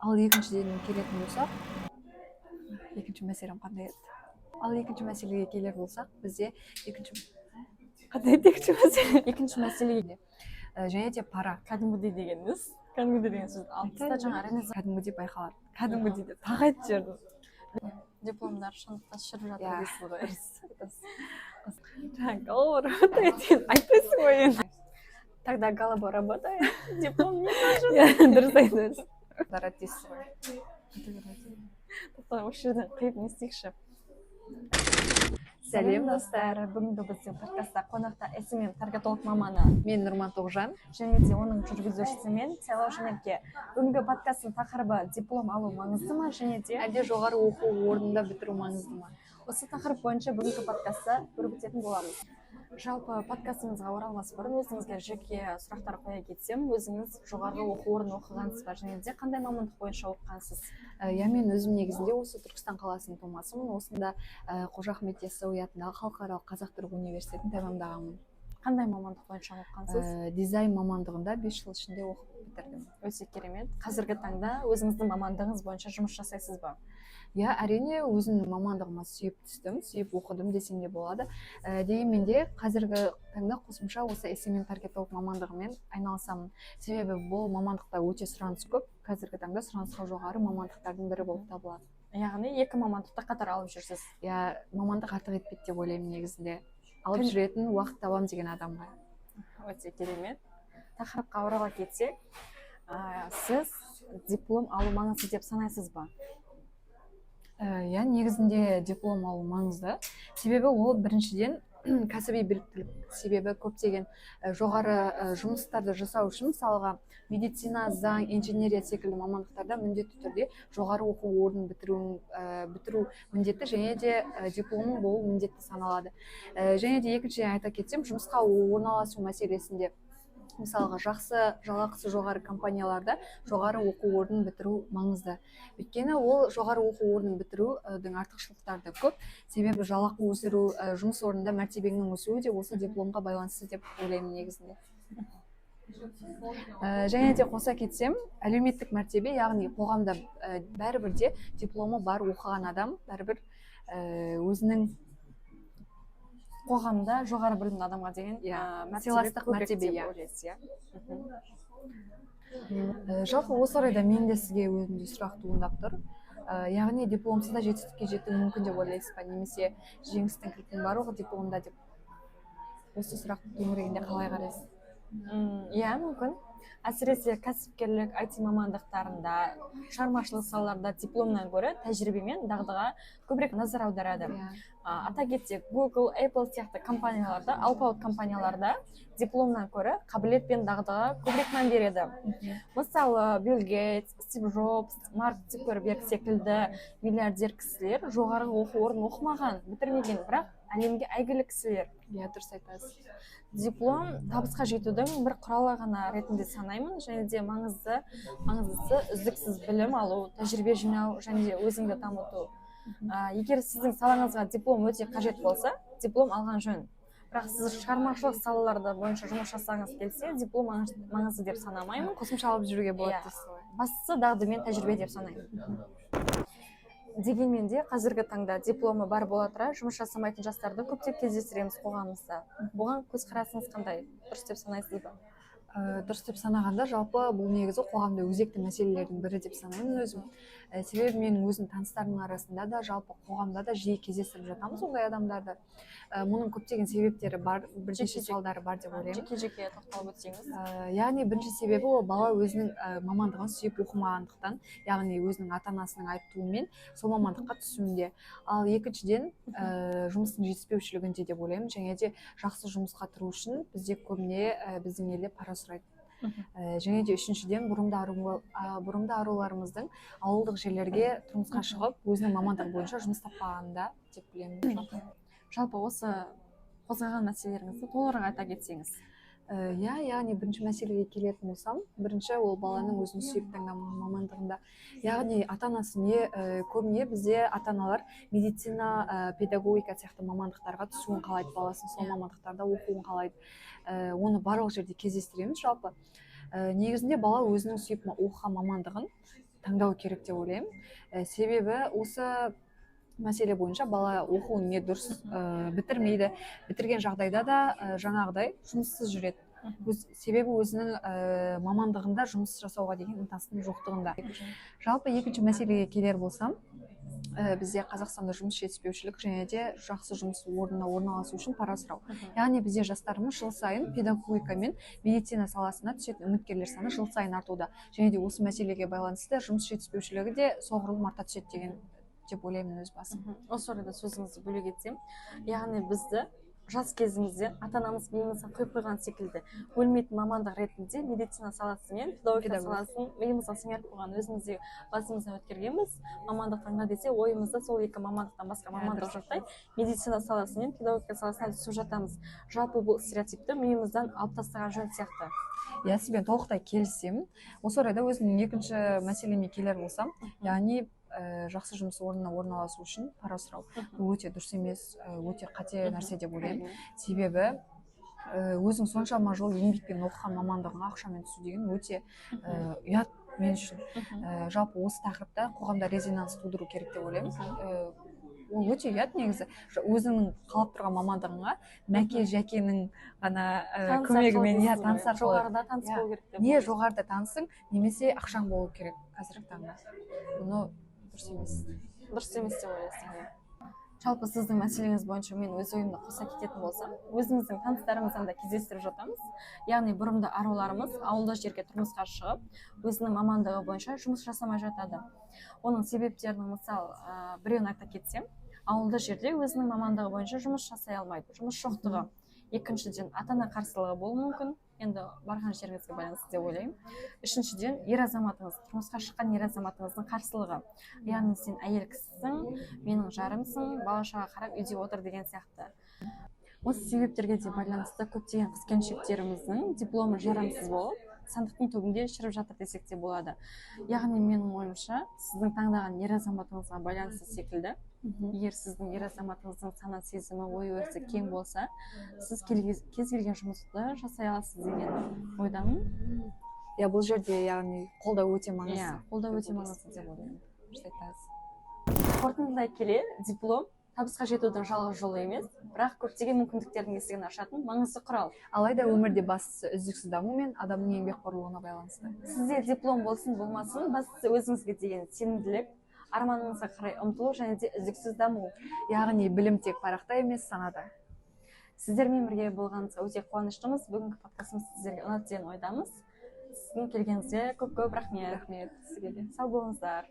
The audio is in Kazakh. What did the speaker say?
Ал екіншіден келетін болсақ, екінші мәселем қандай еді? Ал екінші мәселеге келер болсақ, бізде екінші мәселеге және де пара. Кәдімгідей дегеніңіз? Кәдімгідей деген сөз алып таста жаңа кәдімгідей байқалады. Кәдімгідей деп тағы айтып жібердім. дипломдар шындықта шіріп жатыр дейсіз ғой. Так, голова работает. Айтпайсың ғой енді. Тогда голова работает, диплом не нужен. Дұрыс айтасыз. Барат дейсіз ғой. Осы жерден қиып не істейікші? Сәлем достар, бүгінгі біздің подкастта қонақта SMM таргетолог маманы мен Нұрман Тоғжан және де оның жүргізушісі мен сайлау Жанерке. Бүгінгі подкасттың тақырыбы диплом алу маңызды ма және де әлде жоғары оқу орнында бітіру маңызды ма? Осы тақырып бойынша бүгінгі подкастты өрбітетін боламыз. Жалпы подкастымызға оралмас бұрын өзіңізге жеке сұрақтар қоя кетсем, өзіңіз жоғарғы оқу орнын оқығансыз ба және де қандай мамандық бойынша оқығансыз? Я мен өзім негізінде осы Түркістан қаласының тумасымын. Осында Қожа Ахмет Яссауи атындағы халықаралық қазақ-түрік университетін тәмамдағанмын. Қандай мамандық бойынша оқығансыз? Дизайн мамандығында 5 жыл ішінде оқып бітірдім. Өте керемет. Қазіргі таңда өзіңіздің мамандығыңыз бойынша жұмыс жасайсыз ба? Я әрине өзімнің мамандығыма сүйіп түстім, сүйіп оқыдым десем де болады. Дегенмен де қазіргі таңда қосымша осы SMM таргетолог мамандығымен айналысамын. Себебі бұл мамандықта өте сұраныс көп. Қазіргі таңда сұранысқа жоғары мамандықтардың бірі болып табылады. Яғни екі мамандықты қатар алып жүрсіз. Я мамандық артық етпейді деп ойлаймын негізінде. Алып жүретін уақыт табам деген адамға. Өте керемет. Тақырыпқа орала кетсек, сіз диплом алу маңызды деп санайсыз ба? Я негізінде диплом алу маңызды. Себебі ол біріншіден кәсіби біліктілік. Себебі көптеген жоғары жұмыстарды жасау үшін, мысалға медицина, заң, инженерия секілді мамандықтарда міндетті түрде жоғары оқу орнын бітіру міндетті және де дипломның болу міндетті саналады. Және де екіншіден айта кетсем, жұмысқа орналасу мәселесінде мысалға жақсы жалақысы жоғары компанияларда жоғары оқу орнын бітіру маңызды. Өйткені ол жоғары оқу орнын бітірудің артықшылықтары да көп. Себебі жалақы өсіру, жұмыс орнында мәртебеңнің өсуі де осы дипломға байланысты деп ойлаймын негізінде. Және де қоса кетсем, әлеуметтік мәртебе, яғни қоғамда бәрібір де дипломы бар оқыған адам бәрібір өзінің қоғамда жоғары білімді адамға деген сыйластық мәртебе. Жалпы осы орайда мен де сізге өзімде сұрақ туындап тұр. Яғни дипломсыз да жетістікке жету мүмкін деп ойлайсыз ба, немесе жеңістің кілтінің барлығы дипломда деп? Осы сұрақ төңірегінде қалай қарайсыз? Иә, мүмкін. Әсіресе кәсіпкерлік, IT мамандықтарында, шығармашылық салаларда дипломнан гөрі тәжірибемен дағдыға көбірек назар аударады. Ата кетсек, Google, Apple сияқты компанияларда, алпауыт компанияларда дипломнан гөрі қабілет пен дағдыға көбірек мән береді. Мысалы, Билл Гейтс, Стив Джобс, Марк Цукерберг секілді миллиардер кісілер жоғары оқу орнын оқымаған, бітірмеген, бірақ әлемге әйгілі кісілер. Иә, дұрыс айтасыз. Диплом табысқа жетудің бір құралы ғана ретінде санаймын, және де маңыздысы үздіксіз білім алу, тәжірибе жинау және де өзіңді дамыту. Егер сіздің салаңызға диплом өте қажет болса, диплом алған жөн. Бірақ сіз шығармашылық салаларда бойынша жұмыс жасаңыз келсе, диплом маңызды деп санамаймын. Қосымша алып жүруге болады дейсіз ғой. Бастысы дағды мен тәжірибе деп санаймын. Дегенмен де қазіргі таңда дипломы бар бола тұра жұмыс жасамайтын жастарды көптеп кездестіреміз қоғамымызда. Бұған көзқарасыңыз қандай? Дұрыс деп санайсыз ба? Дұрыс деп санағанда, жалпы бұл негізі қоғамда өзекті мәселелердің бірі деп санаймын өзім. Себебі менің өзім таныстарымның арасында да, жалпы қоғамда да жиі кездестіріп жатамыз ондай адамдарды. Мұның көптеген себептері бар, бірнеше салдары бар деп ойлаймын. Жеке-жеке тоқталып өтсеңіз. Яғни бірінші себебі ол бала өзінің мамандығын сүйіп оқымағандықтан, яғни өзінің ата-анасының айтуымен сол мамандыққа түсуінде. Ал екіншіден жұмыстың жетіспеушілігінде деп ойлаймын. Және де жақсы жұмысқа тұру үшін бізде көбіне біздің елде пара сұрайды. Және де үшіншіден бұрымды аруларымыздың ауылдық жерлерге тұрмысқа шығып, өзінің мамандығы бойынша жұмыс таппағанда деп білемін. Жалпы осы қозғаған мәселелеріңізді толығырақ айта кетсеңіз. Яғни бірінші мәселеге келетін болсам, бірінші ол баланың өзін сүйіп таңдаған мамандығында. Яғни ата-анасы көбіне бізде ата-аналар медицина, педагогика сияқты мамандықтарға түсуін қалайды, баласын сол мамандықтарда оқуын қалайды. Оны барлық жерде кездестіреміз жалпы. Негізінде бала өзінің сүйіп оқыған мамандығын таңдау керек деп ойлаймын. Себебі осы мәселе бойынша бала оқуын не дұрыс бітірмейді, бітірген жағдайда да жаңағыдай жұмыссыз жүреді. Себебі өзінің мамандығында жұмыс жасауға деген ынтасының жоқтығында. Жалпы екінші мәселеге келер болсам, бізде Қазақстанда жұмыс жетіспеушілік және де жақсы жұмыс орнына орналасу үшін пара сұрау. Яғни бізде жастарымыз жыл сайын педагогика мен медицина саласына түсетін үміткерлер саны жыл сайын артуда. Және де осы мәселеге байланысты жұмыс жетіспеушілігі де соғұрлым арта түседі деген деп ойлаймын өз басым. Осы орайда сөзіңізді бөле кетсем, яғни бізді жас кезімізде ата-анамыз миымызға құйып қойған секілді өлмейтін мамандық ретінде медицина саласы мен педагогика саласын миымызға сіңіріп қойған, өзімізде басымыздан өткергенбіз. Мамандық таңда десе ойымызда сол екі мамандықтан басқа мамандық жоқтай медицина саласы мен педагогика саласына түсіп жатамыз. Жалпы бұл стереотипті миымыздан алып тастаған жөн сияқты. Иә, сізбен толықтай келісемін. Осы орайда өзімнің екінші мәселеме келер болсам, яғни жақсы жұмыс орнына орналасу үшін пара сұрау. Бұл өте дұрыс емес, өте қате нәрсе деп ойлаймын. Себебі өзің соншама жыл еңбекпен оқыған мамандығыңа ақшамен түсу деген өте ұят мен үшін. Жалпы осы тақырыпта қоғамда резонанс тудыру керек деп ойлаймын. Ол өте ұят негізі. Өзіңнің қалап тұрған мамандығыңа мәке жәкенің ғана көмегімен таныс арқылы. Жоғарыда таныс болу керек деп. Не жоғарыда танысың, немесе ақшаң болу керек қазіргі таңда. Бұны дұрыс емес. Дұрыс емес деп ойлайсың. Жалпы сіздің мәселеңіз бойынша мен өз ойымды қоса кететін болсам, өзіміздің таныстарымыздан да кездестіріп жатамыз. Яғни бұрында аруларымыз ауылда жерге тұрмысқа шығып, өзінің мамандығы бойынша жұмыс жасамай жатады. Оның себептерінің мысал біреуін айта кетсем, ауылда жерде өзінің мамандығы бойынша жұмыс жасай алмайды, жұмыс жоқтығы. Екіншіден, ата-ана қарсылығы болуы мүмкін, енді барған жеріңізге байланысты деп ойлаймын. Үшіншіден, ер азаматыңыз, тұрмысқа шыққан ер азаматыңыздың қарсылығы. Яғни сен әйел кісісің, менің жарымсың, бала-шаға қарап үйде отыр деген сияқты. Осы себептерге де байланысты көптеген қыз-келіншектеріміздің дипломы жарамсыз болып, сандықтың түбінде шіріп жатыр десек те болады. Яғни менің ойымша, сіздің таңдаған ер азаматыңызға байланысты секілді, егер сіздің ер азаматыңыздың сана сезімі, ой-өрісі кең болса, сіз кез келген жұмысты жасай аласыз деген ойдамын. Иә, бұл жерде яғни қолдау өте маңызды. Иә, қолдау өте маңызды деп ойлаймын. Қорытындылай келе, диплом табысқа жетудің жалғыз жолы емес, бірақ көптеген мүмкіндіктердің есігін ашатын маңызды құрал. Алайда өмірде бастысы үздіксіз даму мен адамның еңбекқорлығына байланысты. Сізде диплом болсын болмасын, бастысы өзіңізге деген сенімділік, арманыңызға қарай ұмтылу және де үздіксіз даму. Яғни білім тек парақта емес, санада. Сіздермен бірге болғаныңызға өте қуаныштымыз. Бүгінгі подкастымыз сіздерге ұнады деген ойдамыз. Сіздің келгеніңізге көп рахмет. Сізге де. Сау болыңыздар.